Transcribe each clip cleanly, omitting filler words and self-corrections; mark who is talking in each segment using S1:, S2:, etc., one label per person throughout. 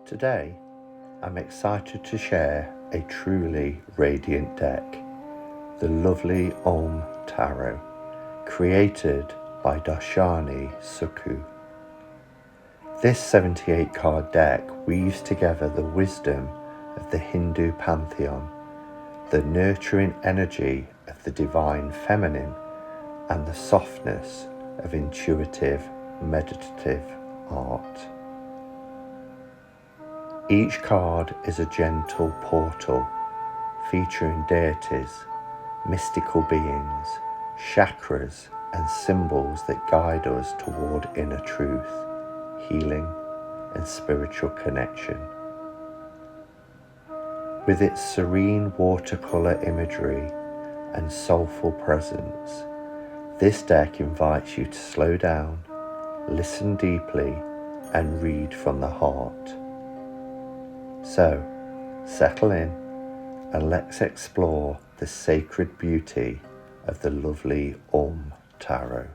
S1: Today, I'm excited to share a truly radiant deck, the lovely Om Tarot, created by Darshani Sukhu. This 78 card deck weaves together the wisdom of the Hindu pantheon, the nurturing energy of the divine feminine, and the softness of intuitive, meditative art. Each card is a gentle portal featuring deities, mystical beings, chakras, and symbols that guide us toward inner truth, healing, and spiritual connection. With its serene watercolor imagery and soulful presence, this deck invites you to slow down, listen deeply, and read from the heart. So, settle in and let's explore the sacred beauty of the lovely Om Tarot.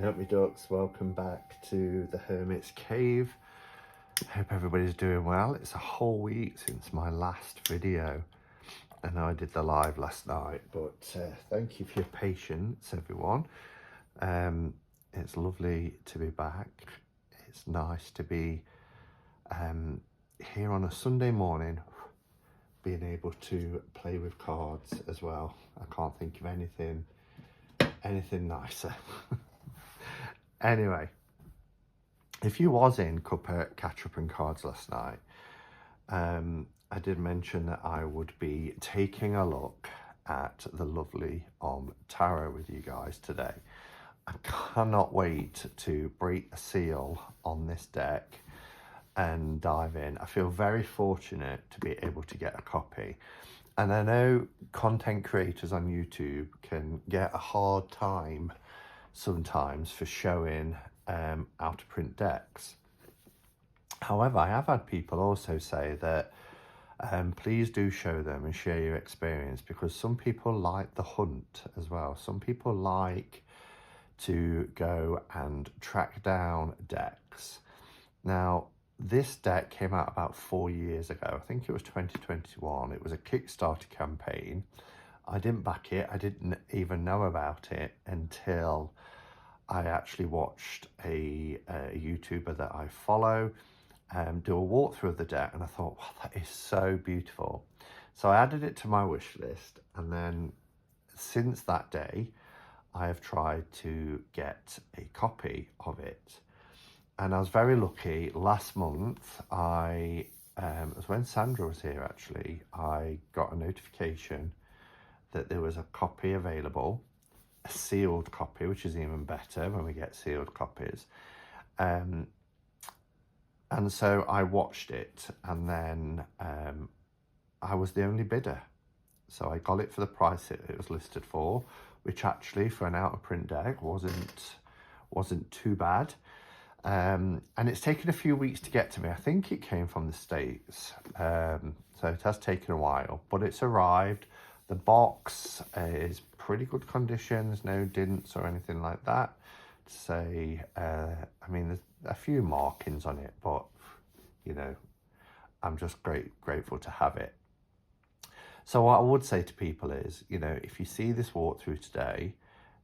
S1: Help me ducks, welcome back to the Hermit's Cave. Hope everybody's doing well. It's a whole week since my last video. I know I did the live last night, but thank you for your patience, everyone. It's lovely to be back. It's nice to be here on a Sunday morning, being able to play with cards as well. I can't think of anything nicer. Anyway, if you was in Catch Up and Cards last night, I did mention that I would be taking a look at the lovely Om Tarot with you guys today. I cannot wait to break the seal on this deck and dive in. I feel very fortunate to be able to get a copy. And I know content creators on YouTube can get a hard time sometimes for showing out of print decks. However, I have had people also say that please do show them and share your experience, because some people like the hunt as well. Some people like to go and track down decks. Now, this deck came out about 4 years ago. I think it was 2021. It was a Kickstarter campaign. I didn't back it. I didn't even know about it until I actually watched a YouTuber that I follow do a walkthrough of the deck, and I thought, wow, that is so beautiful. So I added it to my wish list, and then since that day, I have tried to get a copy of it. And I was very lucky. Last month, it was when Sandra was here actually, I got a notification that there was a copy available, a sealed copy, which is even better when we get sealed copies. And so I watched it, and then I was the only bidder. So I got it for the price it was listed for, which actually for an out of print deck wasn't too bad. And it's taken a few weeks to get to me. I think it came from the States. So it has taken a while, but it's arrived. The box is pretty good condition. There's no dents or anything like that. I mean, there's a few markings on it, but you know, I'm just grateful to have it. So what I would say to people is, you know, if you see this walkthrough today,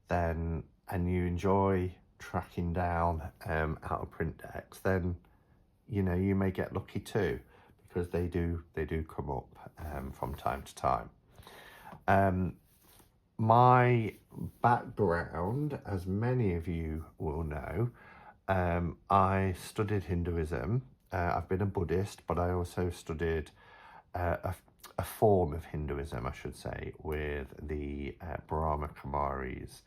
S1: and you enjoy tracking down out of print decks, then you know, you may get lucky too, because they do come up from time to time. My background, as many of you will know, I studied Hinduism. I've been a Buddhist, but I also studied a form of Hinduism, I should say, with the Brahma Kumaris.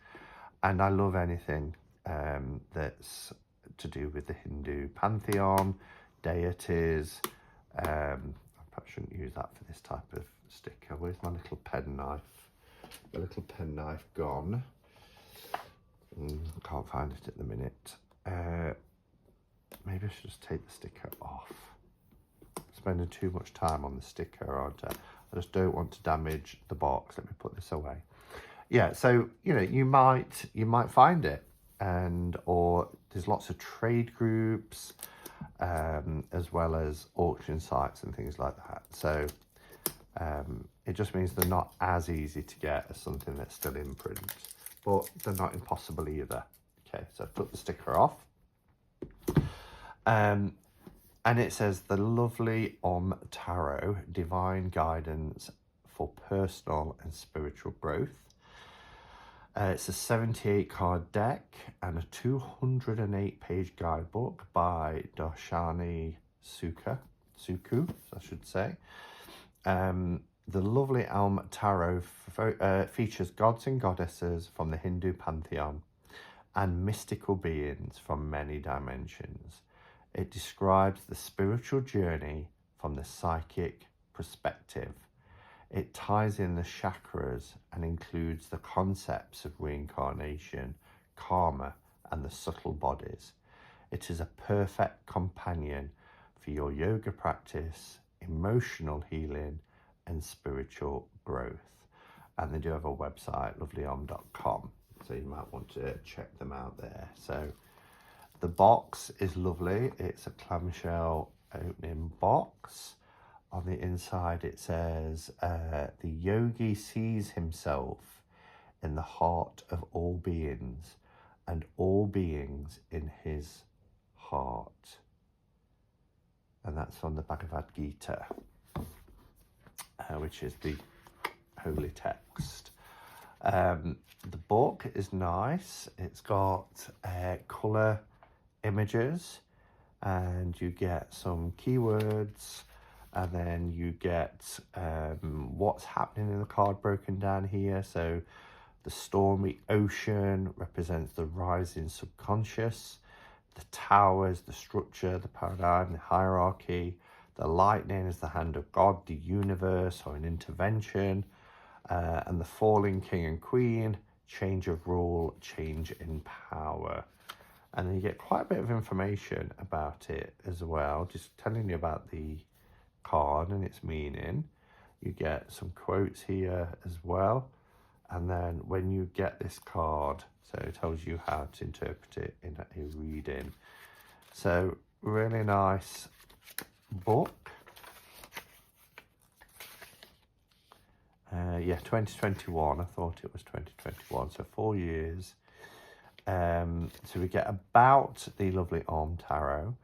S1: And I love anything that's to do with the Hindu pantheon, deities. I perhaps shouldn't use that for this type of sticker. Where's my little pen knife? The little pen knife gone. Can't find it at the minute. Maybe I should just take the sticker off. Spending too much time on the sticker, aren't I? I just don't want to damage the box. Let me put this away. Yeah, so you know, you might find it, or there's lots of trade groups, as well as auction sites and things like that. So it just means they're not as easy to get as something that's still in print, but they're not impossible either. Okay, so I've put the sticker off. And it says the lovely Tarot, divine guidance for personal and spiritual growth. It's a 78 card deck and a 208 page guidebook by Darshani Suku, I should say. The lovely Tarot features gods and goddesses from the Hindu pantheon and mystical beings from many dimensions. It describes the spiritual journey from the psychic perspective. It ties in the chakras and includes the concepts of reincarnation, karma, and the subtle bodies. It is a perfect companion for your yoga practice, emotional healing, and spiritual growth. And they do have a website, lovelyom.com, so you might want to check them out there. So the box is lovely. It's a clamshell opening box. On the inside it says, the yogi sees himself in the heart of all beings and all beings in his heart. And that's from the Bhagavad Gita, which is the holy text. The book is nice. It's got colour images, and you get some keywords, and then you get what's happening in the card broken down here. So the stormy ocean represents the rising subconscious, the towers, the structure, the paradigm, the hierarchy, the lightning is the hand of God, the universe, or an intervention, and the falling king and queen, change of rule, change in power. And then you get quite a bit of information about it as well, just telling you about the card and its meaning. You get some quotes here as well. And then when you get this card, so it tells you how to interpret it in a reading. So really nice book. Yeah, 2021. I thought it was 2021, so 4 years. So we get about the lovely Tarot.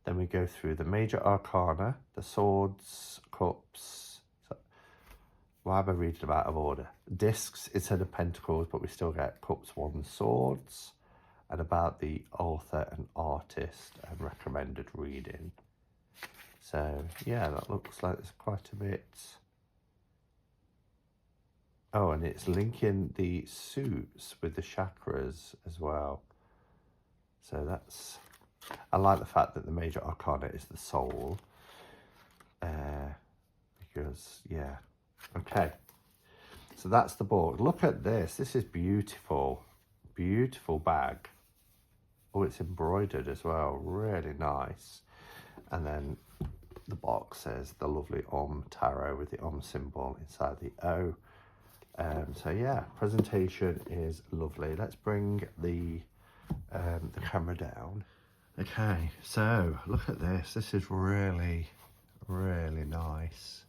S1: Then we go through the major arcana, the swords, cups. So, why am I reading them out of order? Discs instead of pentacles, but we still get cups, wands, swords, and about the author and artist and recommended reading. So yeah, that looks like there's quite a bit. Oh, and it's linking the suits with the chakras as well. So that's, I like the fact that the major arcana is the soul. Because, yeah. Okay. So that's the book. Look at this. This is beautiful. Beautiful bag. Oh, it's embroidered as well. Really nice. And then the box says the lovely Tarot with the symbol inside the O. So yeah, presentation is lovely. Let's bring the camera down. Okay, so look at this. This is really, really nice.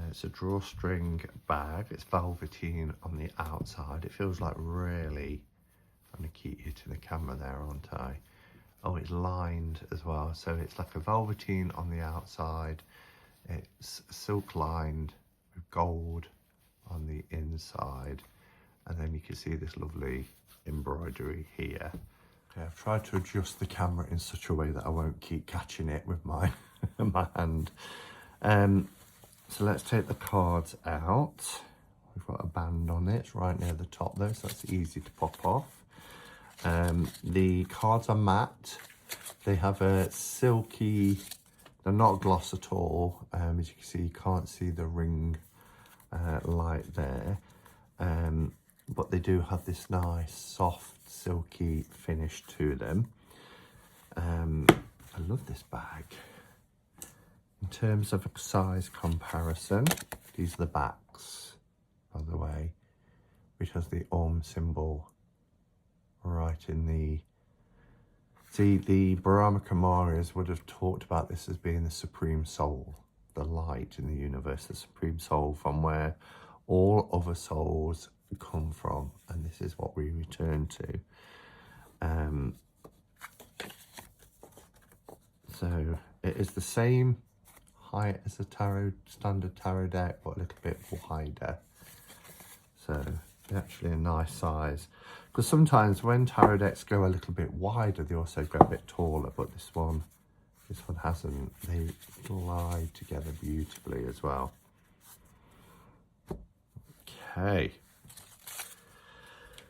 S1: It's a drawstring bag. It's velveteen on the outside. It feels like really, I'm going to keep you to the camera there, aren't I? Oh, it's lined as well. So it's like a velveteen on the outside. It's silk lined with gold on the inside, and then you can see this lovely embroidery here. Okay, I've tried to adjust the camera in such a way that I won't keep catching it with my my hand. So let's take the cards out. We've got a band on it. It's right near the top though, so that's easy to pop off. The cards are matte. They have a silky, they're not gloss at all. As you can see, you can't see the ring light there. but they do have this nice, soft, silky finish to them. I love this bag. In terms of a size comparison, these are the backs, by the way, which has the symbol right in the... See, the Brahma Kumaris would have talked about this as being the supreme soul, the light in the universe, the supreme soul from where all other souls come from, and this is what we return to. So it is the same height as the standard tarot deck, but a little bit wider. So it's actually a nice size, because sometimes when tarot decks go a little bit wider, they also go a bit taller, but this one hasn't. They glide together beautifully as well. Okay,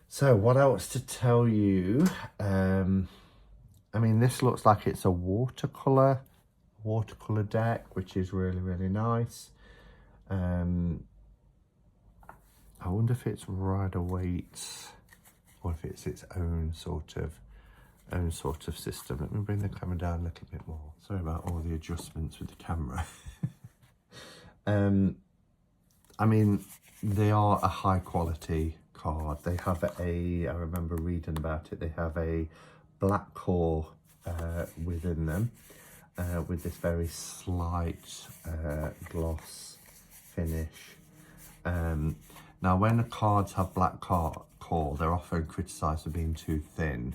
S1: so what else to tell you? I mean, this looks like it's a watercolor deck, which is really, really nice. I wonder if it's Rider-Waite or if it's its own sort of system. Let me bring the camera down a little bit more. Sorry about all the adjustments with the camera. I mean, they are a high quality card. They have I remember reading about it, they have a black core within them with this very slight gloss finish. Now, when the cards have black core, they're often criticised for being too thin.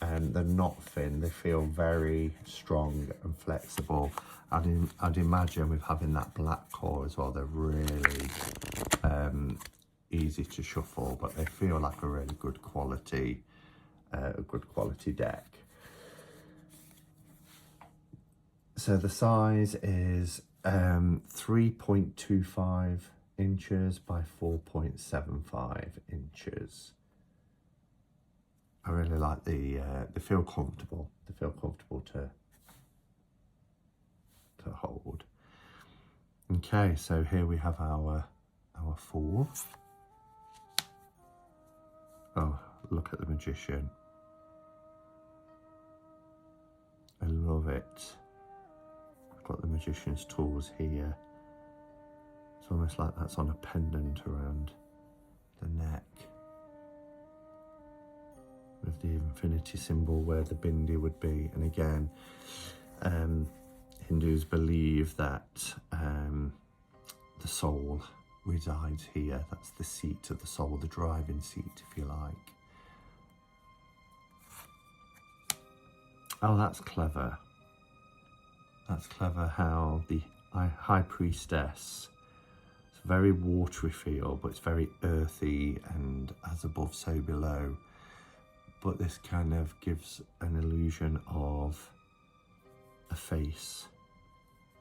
S1: They're not thin, they feel very strong and flexible. I'd imagine with having that black core as well, they're really easy to shuffle, but they feel like a really good quality deck. So the size is 3.25 inches by 4.75 inches. I really like they feel comfortable. They feel comfortable to hold. Okay, so here we have our four. Oh, look at the Magician. I love it. I've got the Magician's tools here. It's almost like that's on a pendant around the neck, with the infinity symbol where the bindi would be. And again, Hindus believe that the soul resides here. That's the seat of the soul, the driving seat, if you like. Oh, that's clever. That's clever how the High Priestess, it's a very watery feel, but it's very earthy and as above, so below. But this kind of gives an illusion of a face.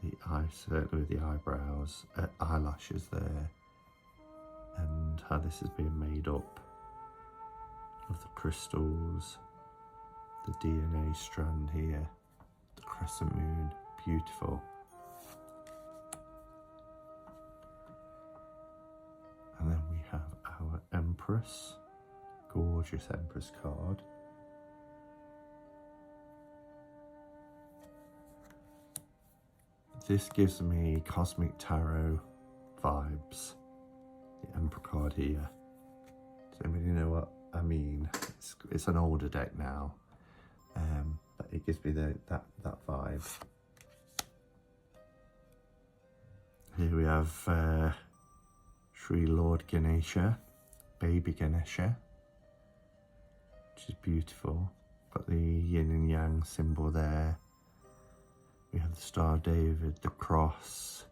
S1: The eyes, certainly with the eyebrows, eyelashes there, and how this is being made up of the crystals, the DNA strand here, the crescent moon, beautiful. And then we have our Empress, gorgeous Empress card. This gives me Cosmic Tarot vibes, the Emperor card here. Does anybody know what I mean? It's an older deck now, but it gives me that vibe. Here we have Sri Lord Ganesha, Baby Ganesha, which is beautiful. Got the yin and yang symbol there. We have the Star of David, the cross,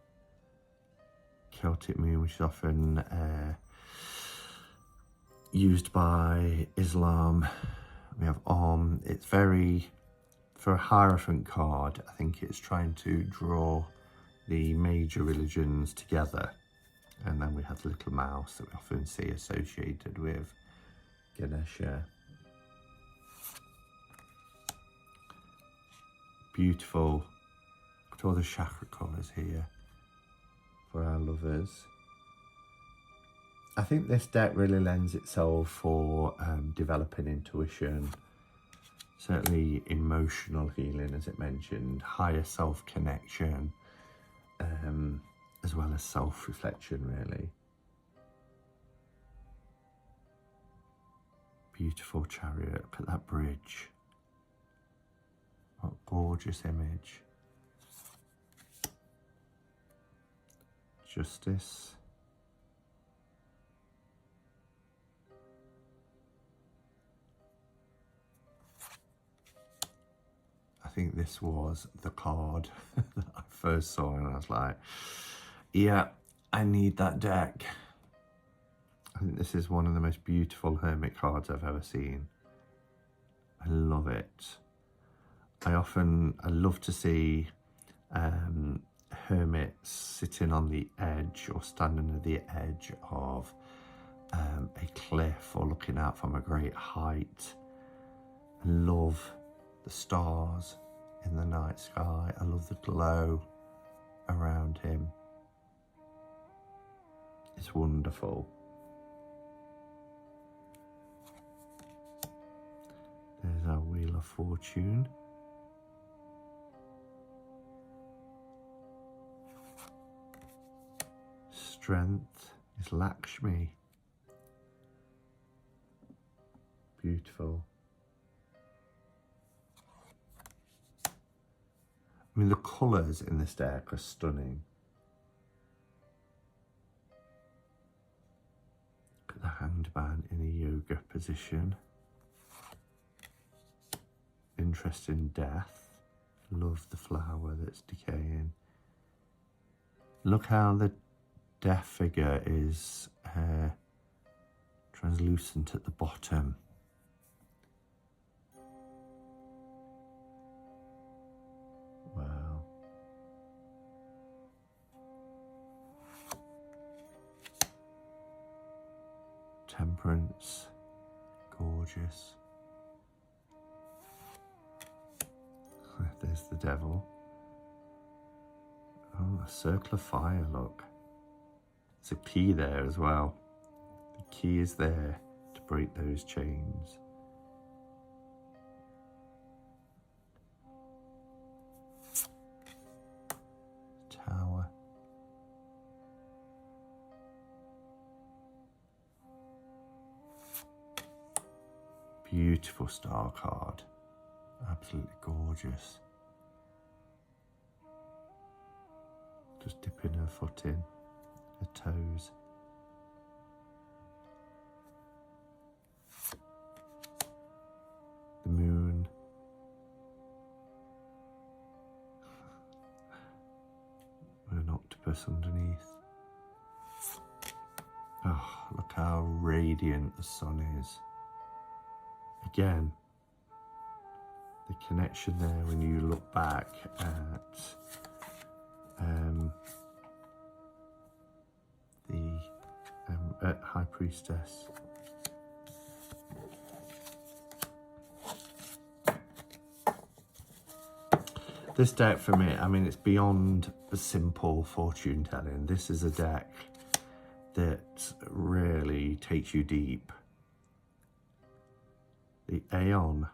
S1: Celtic moon, which is often used by Islam. We have it's very, for a Hierophant card, I think it's trying to draw the major religions together. And then we have the little mouse that we often see associated with Ganesha. Beautiful. Got all the chakra colours here for our lovers. I think this deck really lends itself for developing intuition, certainly emotional healing, as it mentioned, higher self-connection, as well as self-reflection, really. Beautiful Chariot. Look at that bridge. What a gorgeous image. Justice. I think this was the card that I first saw, and I was like, yeah, I need that deck. I think this is one of the most beautiful hermit cards I've ever seen. I love it. I love to see hermits sitting on the edge or standing at the edge of a cliff or looking out from a great height. I love the stars in the night sky. I love the glow around him. It's wonderful. There's our Wheel of Fortune. Strength is Lakshmi. Beautiful. I mean, the colours in this deck are stunning. Look at the Hanged Man in a yoga position. Interesting death. Love the flower that's decaying. Look how the death figure is translucent at the bottom. Wow. Temperance. Gorgeous. There's the devil. Oh, a circle of fire, look. There's a key there as well. The key is there to break those chains. Tower. Beautiful star card. Absolutely gorgeous. Just dipping her foot in, her toes. The moon. With an octopus underneath. Oh, look how radiant the sun is. Again, the connection there when you look back at the High Priestess. This deck for me, I mean, it's beyond a simple fortune telling. This is a deck that really takes you deep. The Aeon.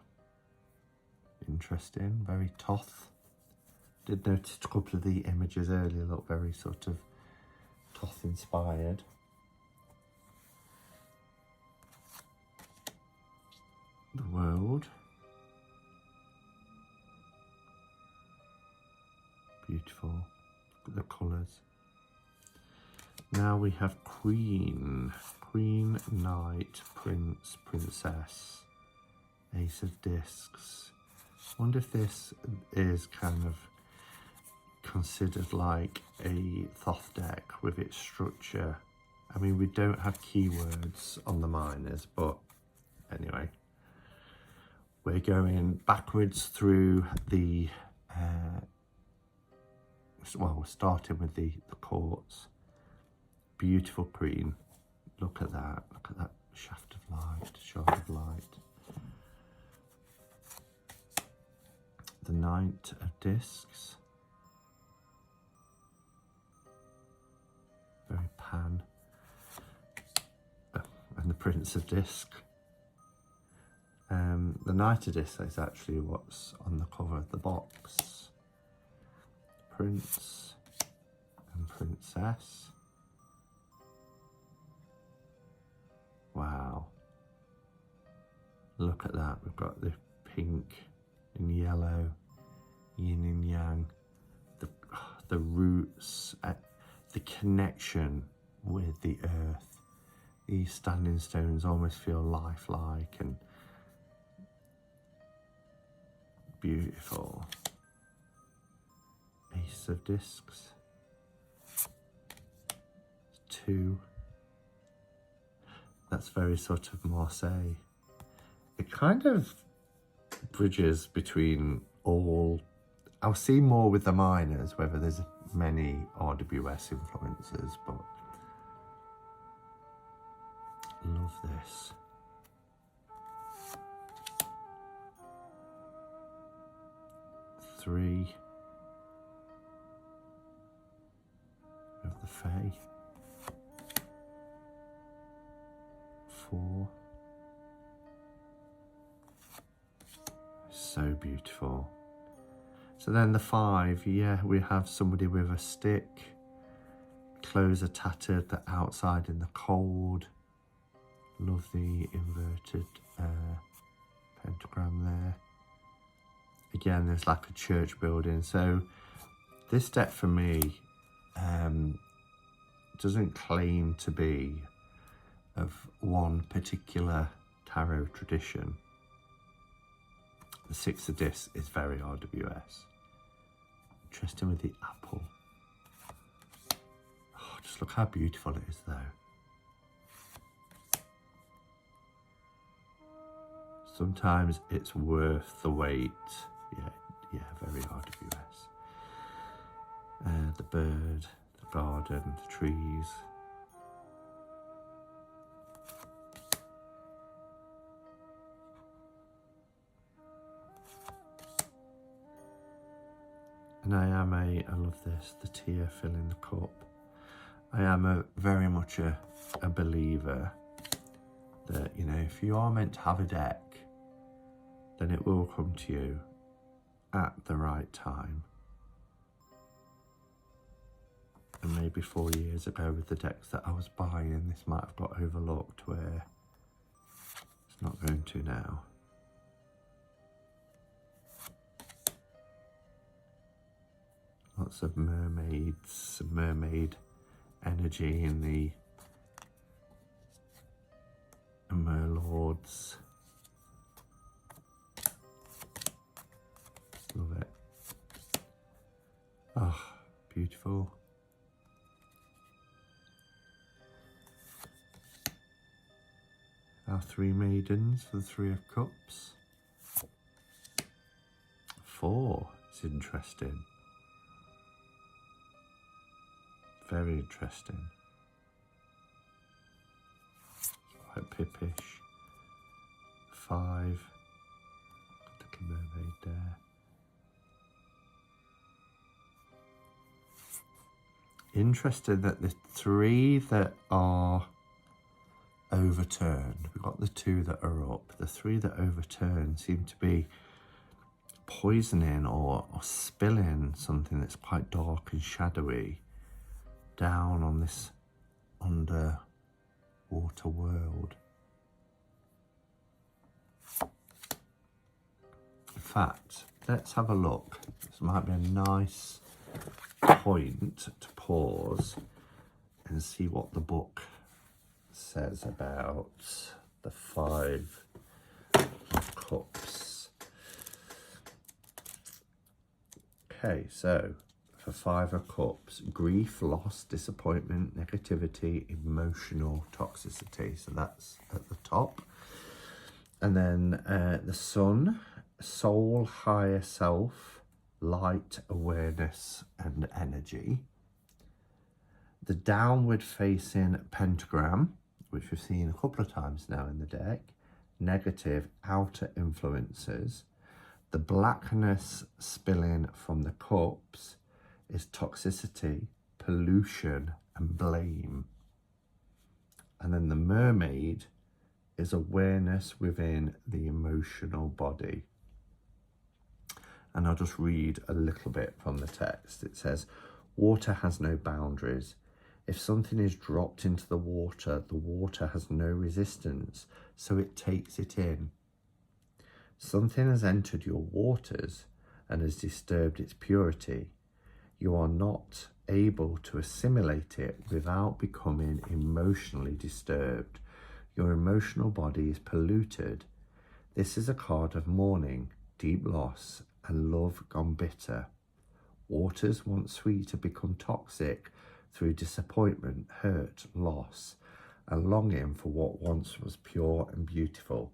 S1: Interesting, very Thoth. Did notice a couple of the images earlier look very sort of Thoth inspired. The World. Beautiful. Look at the colours. Now we have Queen. Queen, Knight, Prince, Princess. Ace of Discs. I wonder if this is kind of considered like a Thoth deck with its structure. I mean, we don't have keywords on the minors, but anyway. We're going backwards through the, well, we're starting with the courts. Beautiful Queen. Look at that shaft of light, shard of light. The Knight of Discs. Very pan. Prince of Disc. The Knight of Disc is actually what's on the cover of the box. Prince and Princess. Wow. Look at that. We've got the pink and yellow, yin and yang, the roots, the connection with the earth. These standing stones almost feel lifelike and beautiful. Ace of Discs. 2. That's very sort of Marseille. It kind of bridges between all. I'll see more with the minors, whether there's many RWS influences, but love this. Three of the Fae. 4. So beautiful. So then the 5, yeah, we have somebody with a stick. Clothes are tattered, the outside in the cold. Love the inverted pentagram there. Again, there's like a church building. So this deck for me doesn't claim to be of one particular tarot tradition. The 6 of Discs is very RWS. Interesting with the apple. Oh, just look how beautiful it is though. Sometimes it's worth the wait. Yeah, very RWS. The bird, the garden, the trees. And I love this, the tear filling the cup. I am very much a believer that, you know, if you are meant to have a deck, then it will come to you at the right time. And maybe 4 years ago with the decks that I was buying, this might have got overlooked where it's not going to now. Lots of mermaids, mermaid energy in the merlords. Love it. Oh, beautiful. Our 3 maidens for the 3 of Cups. 4, it's interesting. Very interesting. Quite pippish. 5. Little mermaid there. Interesting that the 3 that are overturned, we've got the 2 that are up. The 3 that overturn seem to be poisoning or spilling something that's quite dark and shadowy down on this underwater world. In fact, let's have a look. This might be a nice point to pause and see what the book says about the 5 of Cups. Okay, so for 5 of Cups, grief, loss, disappointment, negativity, emotional toxicity. So that's at the top. And then the Sun, soul, higher self, light, awareness, and energy. The downward facing pentagram, which we've seen a couple of times now in the deck. Negative, outer influences. The blackness spilling from the cups is toxicity, pollution, and blame. And then the mermaid is awareness within the emotional body. And I'll just read a little bit from the text. It says, water has no boundaries. If something is dropped into the water has no resistance, so it takes it in. Something has entered your waters and has disturbed its purity. You are not able to assimilate it without becoming emotionally disturbed. Your emotional body is polluted. This is a card of mourning, deep loss, and love gone bitter. Waters once sweet have become toxic through disappointment, hurt, loss, and longing for what once was pure and beautiful.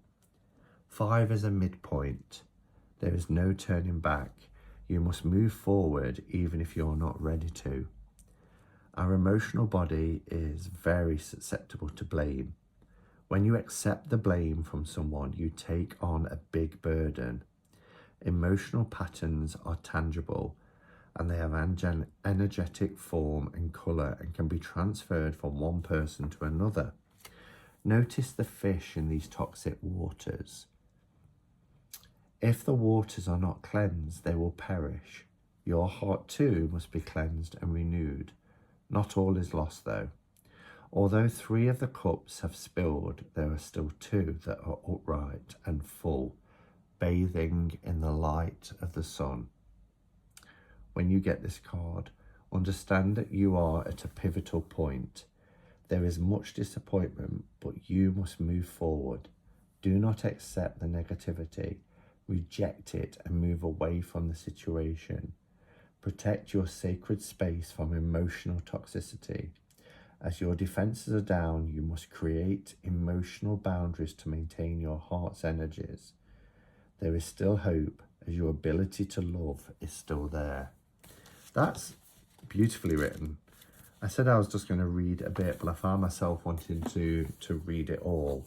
S1: 5 is a midpoint. There is no turning back. You must move forward even if you're not ready to. Our emotional body is very susceptible to blame. When you accept the blame from someone, you take on a big burden. Emotional patterns are tangible, and they have energetic form and colour and can be transferred from one person to another. Notice the fish in these toxic waters. If the waters are not cleansed, they will perish. Your heart too must be cleansed and renewed. Not all is lost though. Although 3 of the cups have spilled, there are still 2 that are upright and full, bathing in the light of the sun. When you get this card, understand that you are at a pivotal point. There is much disappointment, but you must move forward. Do not accept the negativity. Reject it and move away from the situation. Protect your sacred space from emotional toxicity. As your defenses are down, you must create emotional boundaries to maintain your heart's energies. There is still hope, as your ability to love is still there. That's beautifully written. I said I was just going to read a bit, but I found myself wanting to read it all.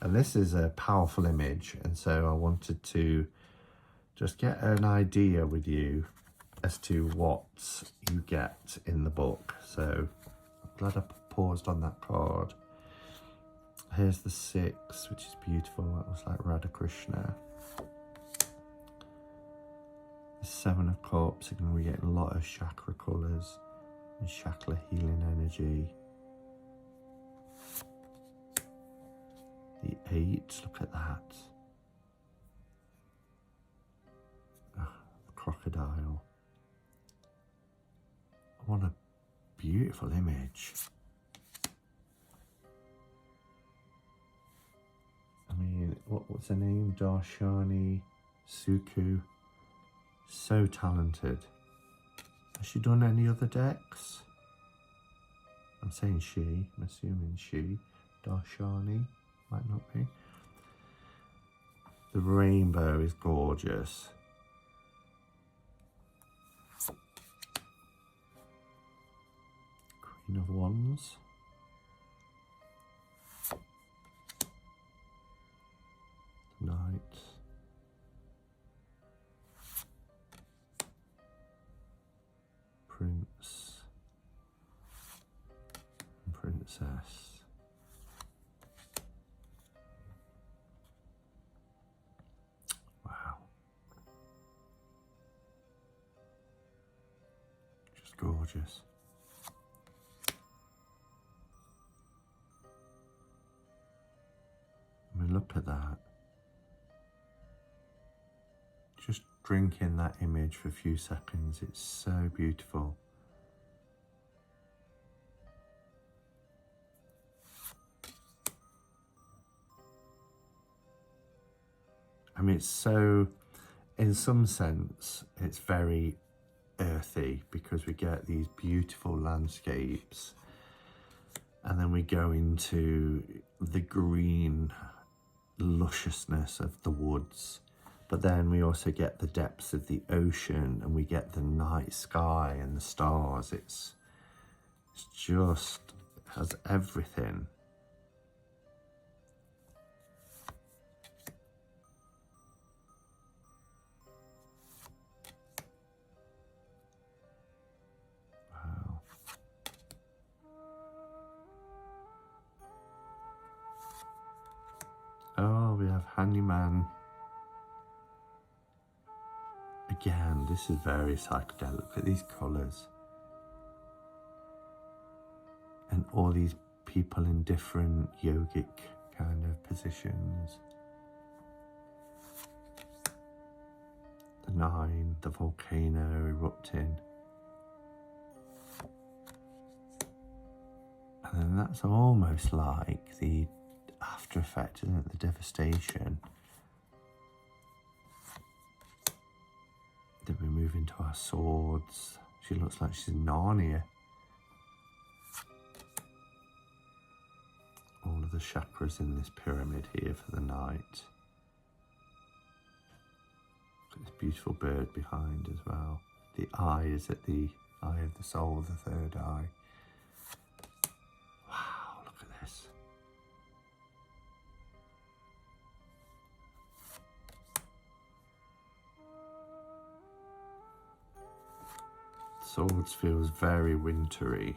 S1: And this is a powerful image, and so I wanted to just get an idea with you as to what you get in the book. So I'm glad I paused on that card. Here's the 6, which is beautiful. It looks like Radha Krishna. The 7 of Cups, again we get a lot of chakra colours and chakra healing energy. The 8, look at that. Oh, crocodile. What a beautiful image. I mean, what's her name? Darshani Suku. So talented. Has she done any other decks? I'm saying she. I'm assuming she. Darshani. Might not be. The rainbow is gorgeous. Queen of Wands. Knight. Prince. And Princess. Gorgeous. I mean, look at that. Just drink in that image for a few seconds. It's so beautiful. I mean, it's so, in some sense, it's very earthy because we get these beautiful landscapes and then we go into the green lusciousness of the woods, but then we also get the depths of the ocean and we get the night sky and the stars. It's just, it has everything. we have Handyman. Again, this is very psychedelic. Look at these colours. And all these people in different yogic kind of positions. The 9, the volcano erupting. And then that's almost like the after effect, isn't it? The devastation. Then we move into our swords. She looks like she's in Narnia. All of the chakras in this pyramid here for the night. Got this beautiful bird behind as well. The eye is at the eye of the soul, the third eye. Wow, look at this. Swords feels very wintry.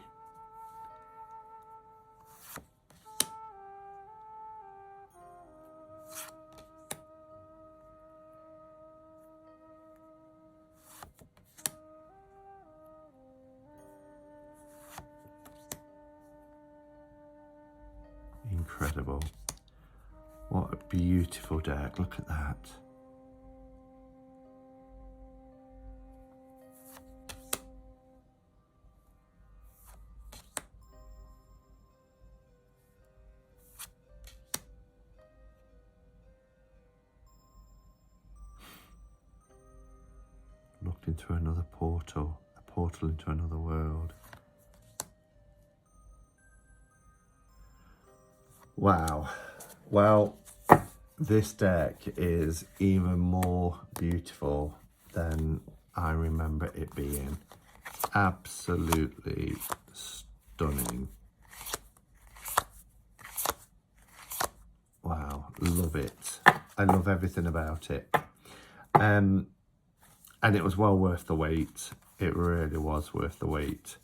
S1: Incredible. What a beautiful deck. Look at that. Looked into another portal, a portal into another world. Wow. Well, this deck is even more beautiful than I remember it being. Absolutely stunning. Wow, love it. I love everything about it. And it was well worth the wait. It really was worth the wait.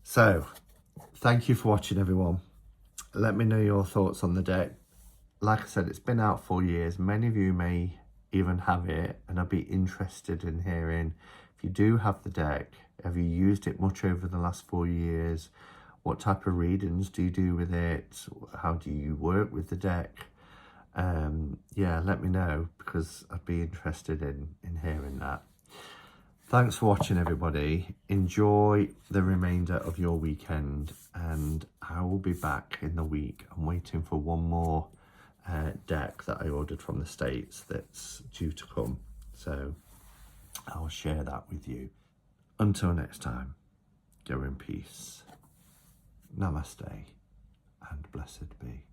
S1: So, thank you for watching, everyone. Let me know your thoughts on the deck. Like I said, it's been out 4 years. Many of you may even have it, and I'd be interested in hearing if you do have the deck. Have you used it much over the last 4 years? What type of readings do you do with it? How do you work with the deck? Yeah, let me know, because I'd be interested in hearing that. Thanks for watching, everybody. Enjoy the remainder of your weekend, and I will be back in the week. I'm waiting for one more deck that I ordered from the States that's due to come, so I'll share that with you. Until next time, go in peace. Namaste and blessed be.